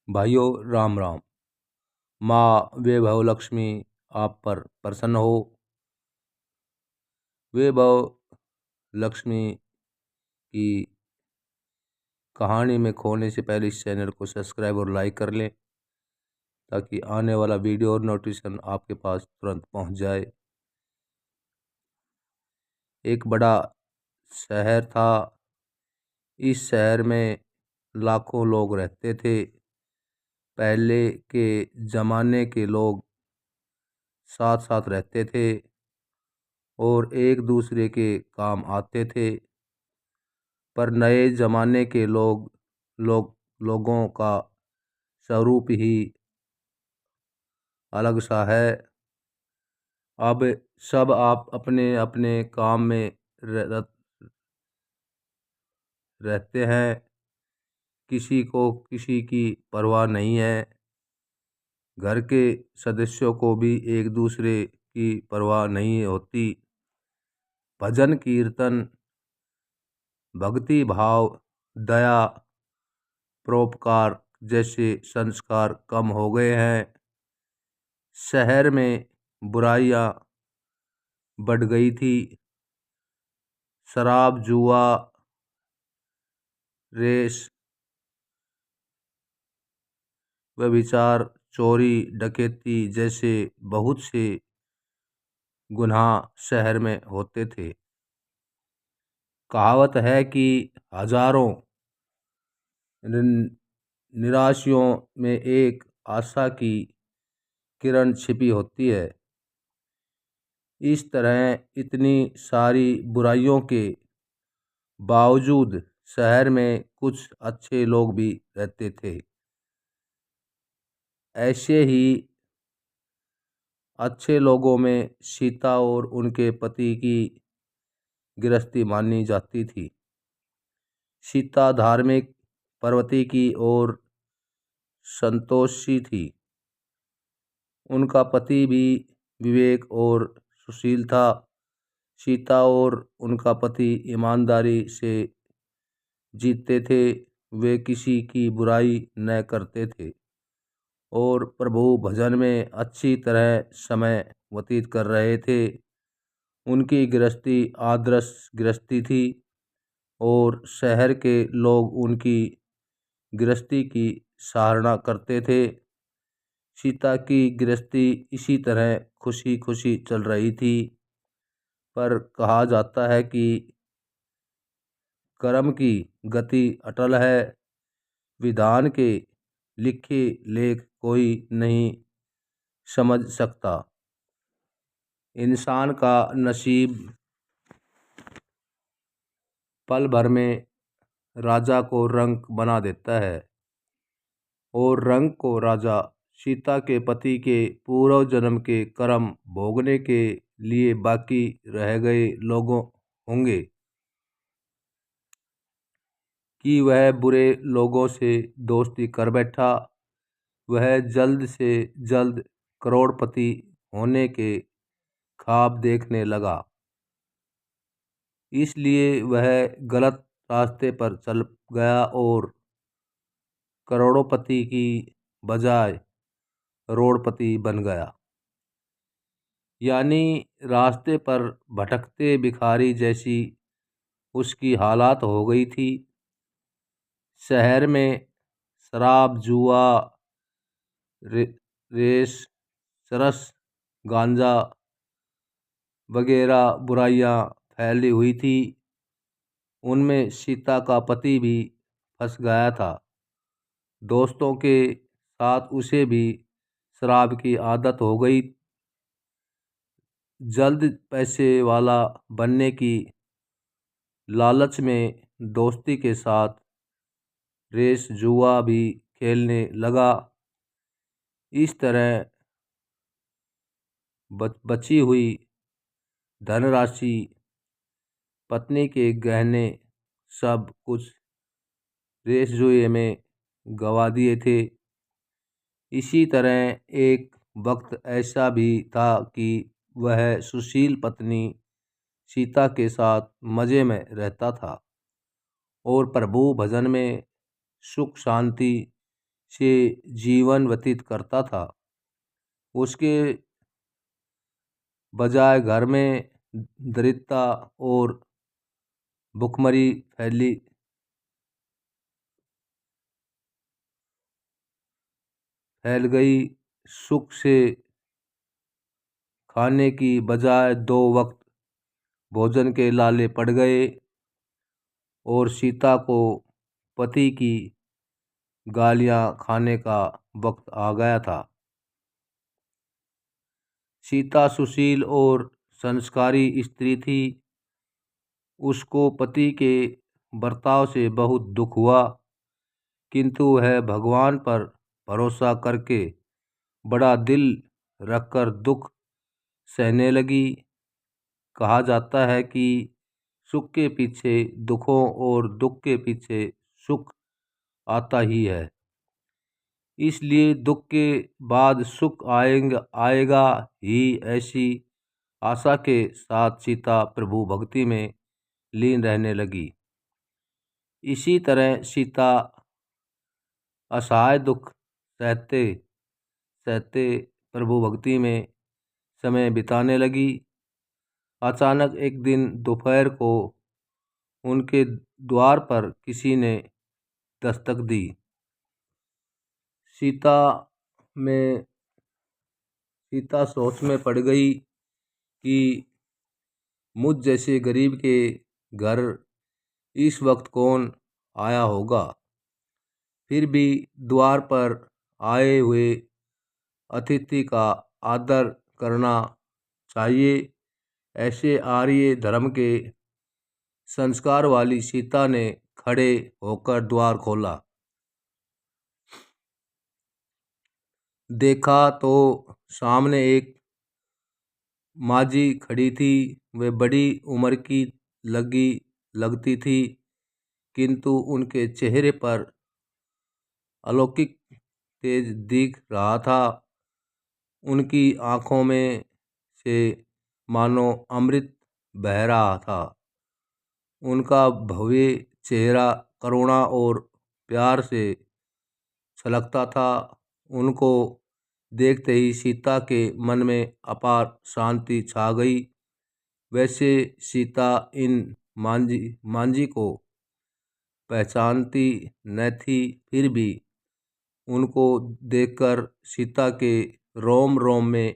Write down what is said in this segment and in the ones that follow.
भाइयों राम राम। माँ वैभव लक्ष्मी आप पर प्रसन्न हो। वैभव लक्ष्मी की कहानी में खोने से पहले इस चैनल को सब्सक्राइब और लाइक कर लें ताकि आने वाला वीडियो और नोटिफिकेशन आपके पास तुरंत पहुंच जाए। एक बड़ा शहर था। इस शहर में लाखों लोग रहते थे। पहले के ज़माने के लोग साथ साथ रहते थे और एक दूसरे के काम आते थे। पर नए ज़माने के लोगों का स्वरूप ही अलग सा है। अब सब आप अपने अपने काम में रहते हैं। किसी को किसी की परवाह नहीं है। घर के सदस्यों को भी एक दूसरे की परवाह नहीं होती। भजन कीर्तन, भक्ति भाव, दया, परोपकार जैसे संस्कार कम हो गए हैं। शहर में बुराइयां बढ़ गई थी। शराब, जुआ, रेस, व्यभिचार, चोरी, डकैती जैसे बहुत से गुनाह शहर में होते थे। कहावत है कि हजारों निराशियों में एक आशा की किरण छिपी होती है। इस तरह इतनी सारी बुराइयों के बावजूद शहर में कुछ अच्छे लोग भी रहते थे। ऐसे ही अच्छे लोगों में सीता और उनके पति की गृहस्थी मानी जाती थी। सीता धार्मिक, पर्वती की और संतोषी थी। उनका पति भी विवेक और सुशील था। सीता और उनका पति ईमानदारी से जीते थे। वे किसी की बुराई न करते थे और प्रभु भजन में अच्छी तरह समय व्यतीत कर रहे थे। उनकी गृहस्थी आदर्श गृहस्थी थी और शहर के लोग उनकी गृहस्थी की सराहना करते थे। सीता की गृहस्थी इसी तरह खुशी खुशी चल रही थी। पर कहा जाता है कि कर्म की गति अटल है। विधान के लिखे लेख कोई नहीं समझ सकता। इंसान का नसीब पल भर में राजा को रंक बना देता है और रंक को राजा सीता के पति के पूर्व जन्म के कर्म भोगने के लिए बाकी रह गए लोगों होंगे कि वह बुरे लोगों से दोस्ती कर बैठा। वह जल्द से जल्द करोड़पति होने के ख्वाब देखने लगा। इसलिए वह गलत रास्ते पर चल गया और करोड़पति की बजाय करोड़पति बन गया। यानी रास्ते पर भटकते भिखारी जैसी उसकी हालात हो गई थी। शहर में शराब, जुआ, रेस, चरस, गांजा वगैरह बुराइयां फैली हुई थी। उनमें सीता का पति भी फंस गया था। दोस्तों के साथ उसे भी शराब की आदत हो गई। जल्द पैसे वाला बनने की लालच में दोस्ती के साथ रेस, जुआ भी खेलने लगा। इस तरह बची हुई धनराशि, पत्नी के गहने सब कुछ रेस जुए में गंवा दिए थे। इसी तरह एक वक्त ऐसा भी था कि वह सुशील पत्नी सीता के साथ मज़े में रहता था और प्रभु भजन में सुख शांति से जीवन व्यतीत करता था। उसके बजाय घर में दरिद्रता और भुखमरी फैल गई। सुख से खाने की बजाय 2 वक्त भोजन के लाले पड़ गए और सीता को पति की गालियां खाने का वक्त आ गया था। सीता सुशील और संस्कारी स्त्री थी। उसको पति के बर्ताव से बहुत दुख हुआ, किंतु वह भगवान पर भरोसा करके बड़ा दिल रखकर दुख सहने लगी। कहा जाता है कि सुख के पीछे दुखों और दुख के पीछे सुख आता ही है। इसलिए दुख के बाद सुख आएगा ही, ऐसी आशा के साथ सीता प्रभु भक्ति में लीन रहने लगी। इसी तरह सीता असहाय दुख सहते सहते प्रभु भक्ति में समय बिताने लगी। अचानक एक दिन दोपहर को उनके द्वार पर किसी ने दस्तक दी। सीता में सीता सोच में पड़ गई कि मुझ जैसे गरीब के घर इस वक्त कौन आया होगा। फिर भी द्वार पर आए हुए अतिथि का आदर करना चाहिए। ऐसे आर्य धर्म के संस्कार वाली सीता ने खड़े होकर द्वार खोला। देखा तो सामने एक माजी खड़ी थी। वे बड़ी उम्र की लगती थी, किंतु उनके चेहरे पर अलौकिक तेज दिख रहा था। उनकी आंखों में से मानो अमृत बह रहा था। उनका भव्य चेहरा करुणा और प्यार से छलकता था। उनको देखते ही सीता के मन में अपार शांति छा गई। वैसे सीता इन मांझी को पहचानती न थी, फिर भी उनको देखकर सीता के रोम रोम में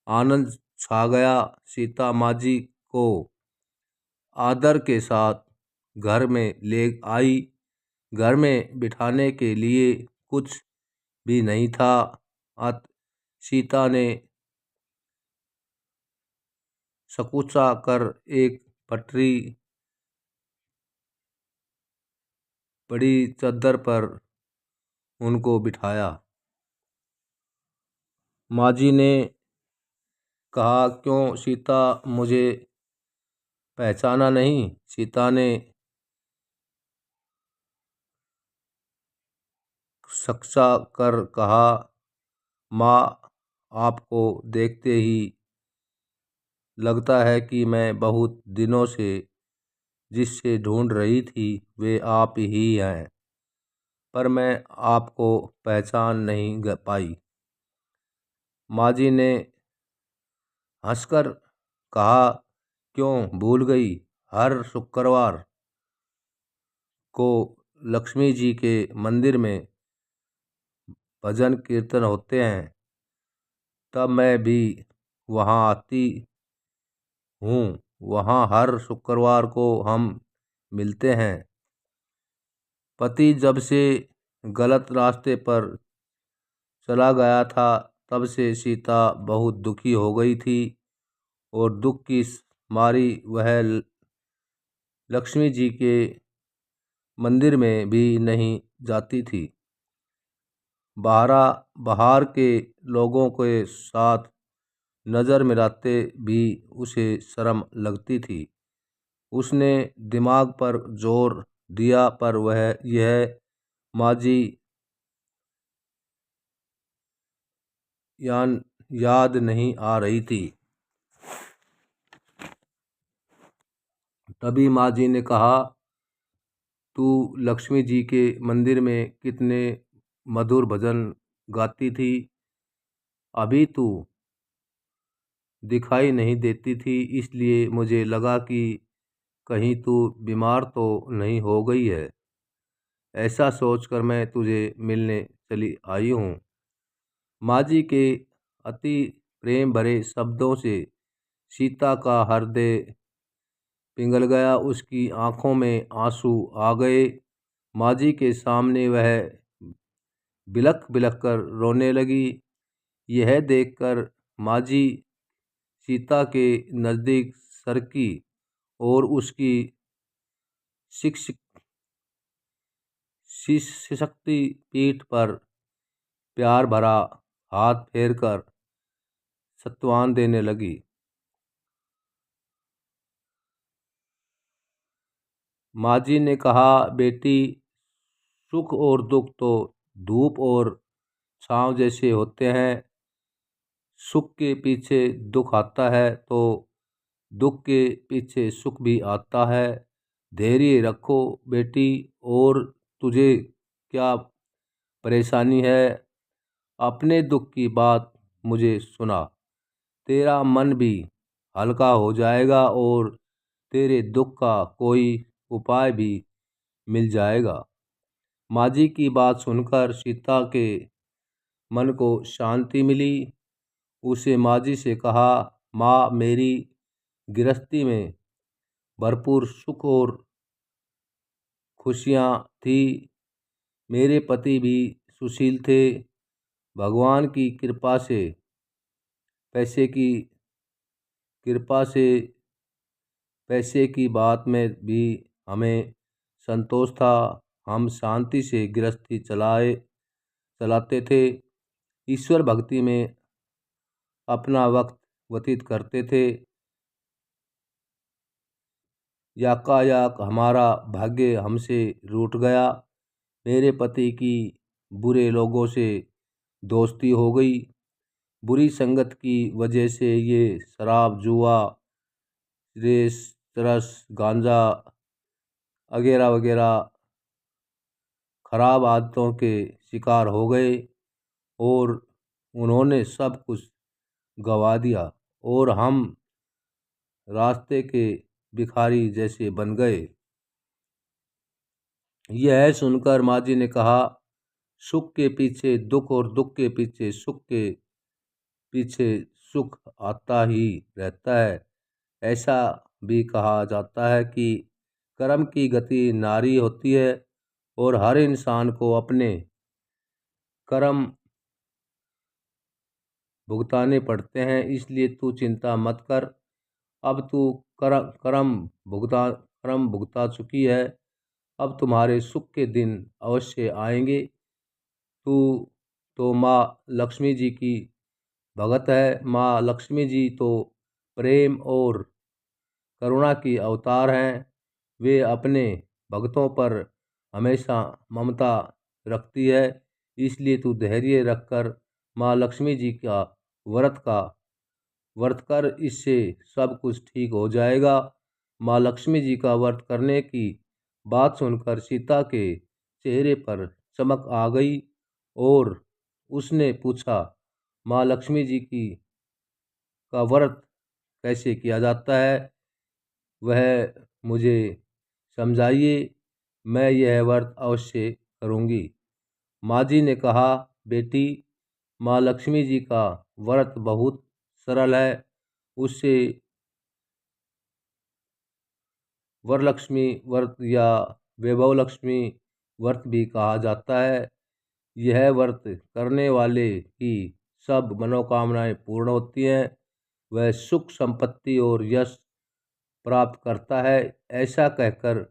आनंद छा गया। सीता मांझी को आदर के साथ घर में ले आई। घर में बिठाने के लिए कुछ भी नहीं था। अत सीता ने सकुचा कर एक पटरी बड़ी चद्दर पर उनको बिठाया। माँ जी ने कहा, क्यों सीता, मुझे पहचाना नहीं? सीता ने सक्सा कर कहा, माँ, आपको देखते ही लगता है कि मैं बहुत दिनों से जिससे ढूंढ रही थी वे आप ही हैं, पर मैं आपको पहचान नहीं पाई। माँ जी ने हंसकर कहा, क्यों भूल गई? हर शुक्रवार को लक्ष्मी जी के मंदिर में भजन कीर्तन होते हैं, तब मैं भी वहाँ आती हूँ। वहाँ हर शुक्रवार को हम मिलते हैं। पति जब से गलत रास्ते पर चला गया था, तब से सीता बहुत दुखी हो गई थी और दुख की मारी वह लक्ष्मी जी के मंदिर में भी नहीं जाती थी। बाहर के लोगों के साथ नज़र मिलाते भी उसे शर्म लगती थी। उसने दिमाग पर जोर दिया, पर वह यह माजी याद नहीं आ रही थी। तभी माँ जी ने कहा, तू लक्ष्मी जी के मंदिर में कितने मधुर भजन गाती थी। अभी तू दिखाई नहीं देती थी, इसलिए मुझे लगा कि कहीं तू बीमार तो नहीं हो गई है। ऐसा सोचकर मैं तुझे मिलने चली आई हूँ। माँ जी के अति प्रेम भरे शब्दों से सीता का हृदय पिघल गया। उसकी आंखों में आंसू आ गए। माँ जी के सामने वह बिलख बिलख कर रोने लगी। यह देखकर माँ जी सीता के नज़दीक सरकी और उसकी शिक्ष सिसकती पीठ पर प्यार भरा हाथ फेरकर सत्वान देने लगी। माँ जी ने कहा, बेटी, सुख और दुख तो धूप और छाँव जैसे होते हैं। सुख के पीछे दुख आता है तो दुख के पीछे सुख भी आता है। धैर्य रखो बेटी। और तुझे क्या परेशानी है? अपने दुख की बात मुझे सुना। तेरा मन भी हल्का हो जाएगा और तेरे दुख का कोई उपाय भी मिल जाएगा। माँ जी की बात सुनकर सीता के मन को शांति मिली। उसे माँ जी से कहा, माँ, मेरी गृहस्थी में भरपूर सुख और खुशियाँ थी। मेरे पति भी सुशील थे। भगवान की पैसे की कृपा से पैसे की बात में भी हमें संतोष था। हम शांति से गृहस्थी चलाते थे। ईश्वर भक्ति में अपना वक्त व्यतीत करते थे। याकायाक हमारा भाग्य हमसे रूठ गया। मेरे पति की बुरे लोगों से दोस्ती हो गई। बुरी संगत की वजह से ये शराब, जुआ, रेस, चरस, गांजा वगैरह वगैरह खराब आदतों के शिकार हो गए और उन्होंने सब कुछ गंवा दिया और हम रास्ते के भिखारी जैसे बन गए। यह सुनकर माँ जी ने कहा, सुख के पीछे दुख और दुख के पीछे सुख के पीछे सुख आता ही रहता है। ऐसा भी कहा जाता है कि कर्म की गति नारी होती है और हर इंसान को अपने कर्म भुगताने पड़ते हैं। इसलिए तू चिंता मत कर। अब तू कर्म भुगता चुकी है। अब तुम्हारे सुख के दिन अवश्य आएंगे। तू तो माँ लक्ष्मी जी की भगत है। माँ लक्ष्मी जी तो प्रेम और करुणा की अवतार हैं। वे अपने भक्तों पर हमेशा ममता रखती है। इसलिए तू धैर्य रखकर माँ लक्ष्मी जी का व्रत का व्रत कर। इससे सब कुछ ठीक हो जाएगा। माँ लक्ष्मी जी का व्रत करने की बात सुनकर सीता के चेहरे पर चमक आ गई और उसने पूछा, माँ लक्ष्मी जी की का व्रत कैसे किया जाता है, वह मुझे समझाइए। मैं यह व्रत अवश्य करूँगी। माँ जी ने कहा, बेटी, माँ लक्ष्मी जी का व्रत बहुत सरल है। उससे वरलक्ष्मी व्रत या वैभव लक्ष्मी व्रत भी कहा जाता है। यह व्रत करने वाले की सब मनोकामनाएं पूर्ण होती हैं। वह सुख, संपत्ति और यश प्राप्त करता है। ऐसा कहकर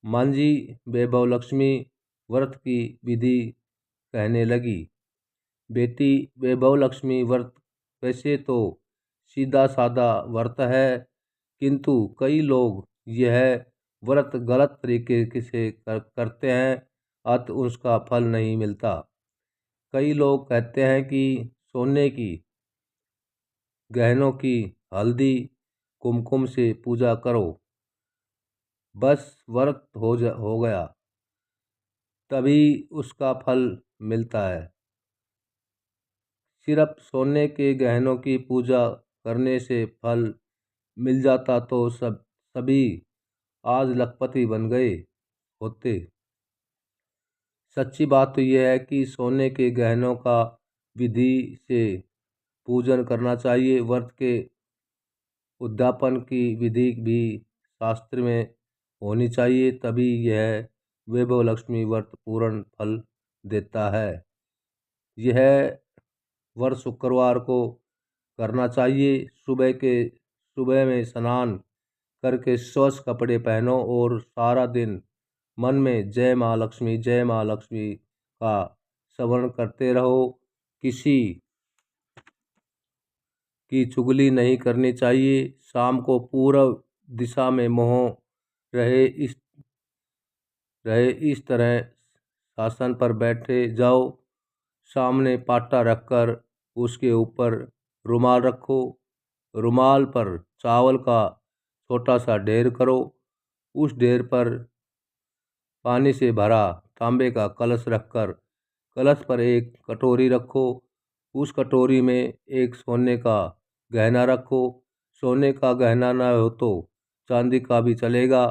मांझी वैभव लक्ष्मी व्रत की विधि कहने लगी। बेटी, वैभव लक्ष्मी व्रत वैसे तो सीधा साधा व्रत है, किंतु कई लोग यह व्रत गलत तरीके से करते हैं, अतः उसका फल नहीं मिलता। कई लोग कहते हैं कि सोने की, गहनों की, हल्दी, कुमकुम से पूजा करो, बस व्रत हो गया। तभी उसका फल मिलता है। सिर्फ सोने के गहनों की पूजा करने से फल मिल जाता तो सभी आज लखपति बन गए होते। सच्ची बात तो यह है कि सोने के गहनों का विधि से पूजन करना चाहिए। व्रत के उद्यापन की विधि भी शास्त्र में होनी चाहिए, तभी यह वैभव लक्ष्मी व्रत पूर्ण फल देता है। यह व्रत शुक्रवार को करना चाहिए। सुबह में स्नान करके स्वच्छ कपड़े पहनो और सारा दिन मन में जय माँ लक्ष्मी का स्मरण करते रहो। किसी की चुगली नहीं करनी चाहिए। शाम को पूर्व दिशा में मुँह रहे इस तरह शासन पर बैठे जाओ। सामने पाटा रखकर उसके ऊपर रुमाल रखो। रुमाल पर चावल का छोटा सा ढेर करो। उस ढेर पर पानी से भरा तांबे का कलश रखकर कलश पर एक कटोरी रखो। उस कटोरी में एक सोने का गहना रखो। सोने का गहना न हो तो चांदी का भी चलेगा।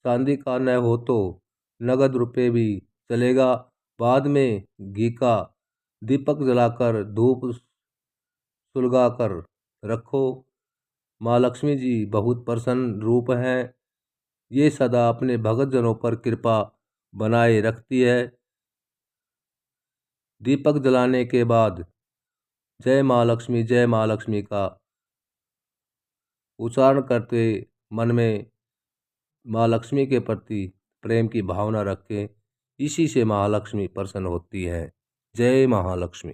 चांदी का न हो तो नगद रुपये भी चलेगा। बाद में घी का दीपक जलाकर धूप सुलगाकर रखो। माँ लक्ष्मी जी बहुत प्रसन्न रूप हैं। ये सदा अपने भक्तजनों पर कृपा बनाए रखती है। दीपक जलाने के बाद जय माँ लक्ष्मी का उच्चारण करते मन में माँ लक्ष्मी के प्रति प्रेम की भावना रखें। इसी से महालक्ष्मी प्रसन्न होती हैं। जय महालक्ष्मी।